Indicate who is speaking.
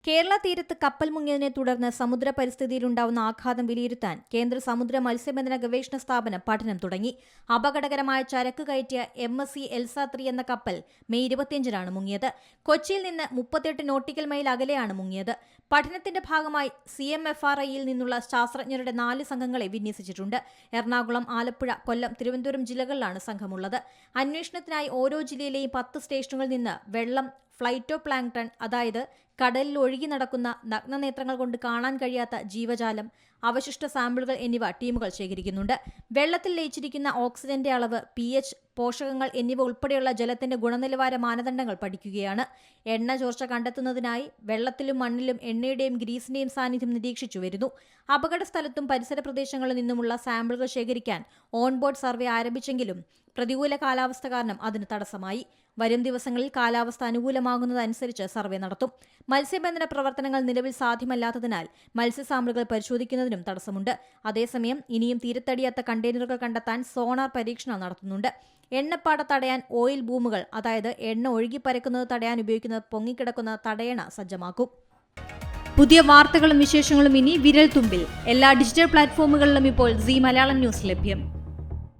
Speaker 1: കേരള തീരത്ത് കപ്പൽ മുങ്ങിയതിനെ തുടർന്ന് സമുദ്ര പരിസ്ഥിതിയിലുണ്ടാവുന്ന ആഘാതം വിലയിരുത്താൻ കേന്ദ്ര സമുദ്ര മത്സ്യബന്ധന ഗവേഷണ സ്ഥാപനം പഠനം തുടങ്ങി. അപകടകരമായ ചരക്ക് കയറ്റിയ MSC എൽസ 3 എന്ന കപ്പൽ മെയ് 25-നാണ് മുങ്ങിയത്. കൊച്ചിയിൽ നിന്ന് 38 നോട്ടിക്കൽ മൈൽ അകലെയാണ് മുങ്ങിയത്. പഠനത്തിന്റെ ഭാഗമായി CMFRIയിൽ നിന്നുള്ള ശാസ്ത്രജ്ഞരുടെ 4 സംഘങ്ങളെ വിന്യസിച്ചിട്ടുണ്ട്. എറണാകുളം, ആലപ്പുഴ, കൊല്ലം, തിരുവനന്തപുരം ജില്ലകളിലാണ് സംഘമുള്ളത്. അന്വേഷണത്തിനായി ഓരോ ജില്ലയിലെയും 10 സ്റ്റേഷനുകളിൽ നിന്ന് വെള്ളം, ഫ്ലൈറ്റോപ്ലാങ്ക്ടൺ, അതായത് കടലിൽ ഒഴുകി നടക്കുന്ന നഗ്നനേത്രങ്ങൾ കൊണ്ട് കാണാൻ കഴിയാത്ത ജീവജാലം, അവശിഷ്ട സാമ്പിളുകൾ എന്നിവ ടീമുകൾ ശേഖരിക്കുന്നുണ്ട്. വെള്ളത്തിൽ ലയിച്ചിരിക്കുന്ന ഓക്സിജന്റെ അളവ്, pH, പോഷകങ്ങൾ എന്നിവ ഉൾപ്പെടെയുള്ള ജലത്തിന്റെ ഗുണനിലവാര മാനദണ്ഡങ്ങൾ പഠിക്കുകയാണ്. എണ്ണ ചോർച്ച കണ്ടെത്തുന്നതിനായി വെള്ളത്തിലും മണ്ണിലും എണ്ണയുടെയും ഗ്രീസിന്റെയും സാന്നിധ്യം നിരീക്ഷിച്ചു വരുന്നു. അപകട സ്ഥലത്തും പരിസര പ്രദേശങ്ങളിൽ നിന്നുമുള്ള സാമ്പിളുകൾ ശേഖരിക്കാൻ ഓൺബോർഡ് സർവേ ആരംഭിച്ചെങ്കിലും പ്രതികൂല കാലാവസ്ഥ കാരണം അതിന് തടസ്സമായി. വരും ദിവസങ്ങളിൽ കാലാവസ്ഥ അനുകൂലമാകുന്നതനുസരിച്ച് സർവേ നടത്തും. മത്സ്യബന്ധന പ്രവർത്തനങ്ങൾ നിലവിൽ സാധ്യമല്ലാത്തതിനാൽ മത്സ്യസാമ്പിളുകൾ പരിശോധിക്കുന്നതിനും തടസ്സമുണ്ട്. അതേസമയം ഇനിയും തീരത്തടിയാത്ത കണ്ടെയ്നറുകൾ കണ്ടെത്താൻ സോണാർ പരീക്ഷണം നടത്തുന്നുണ്ട്. എണ്ണപ്പാട തടയാൻ ഓയിൽ ബൂമുകൾ, അതായത് എണ്ണ ഒഴുകിപ്പരക്കുന്നത് തടയാൻ ഉപയോഗിക്കുന്ന പൊങ്ങിക്കിടക്കുന്ന തടയണ സജ്ജമാക്കും. പുതിയ വാർത്തകളും വിശേഷങ്ങളും ഇനി വിരൽ തുമ്പിൽ. എല്ലാ ഡിജിറ്റൽ പ്ലാറ്റ്ഫോമുകളിലും ഇപ്പോൾ സീ മലയാളം ന്യൂസ് ലഭ്യം.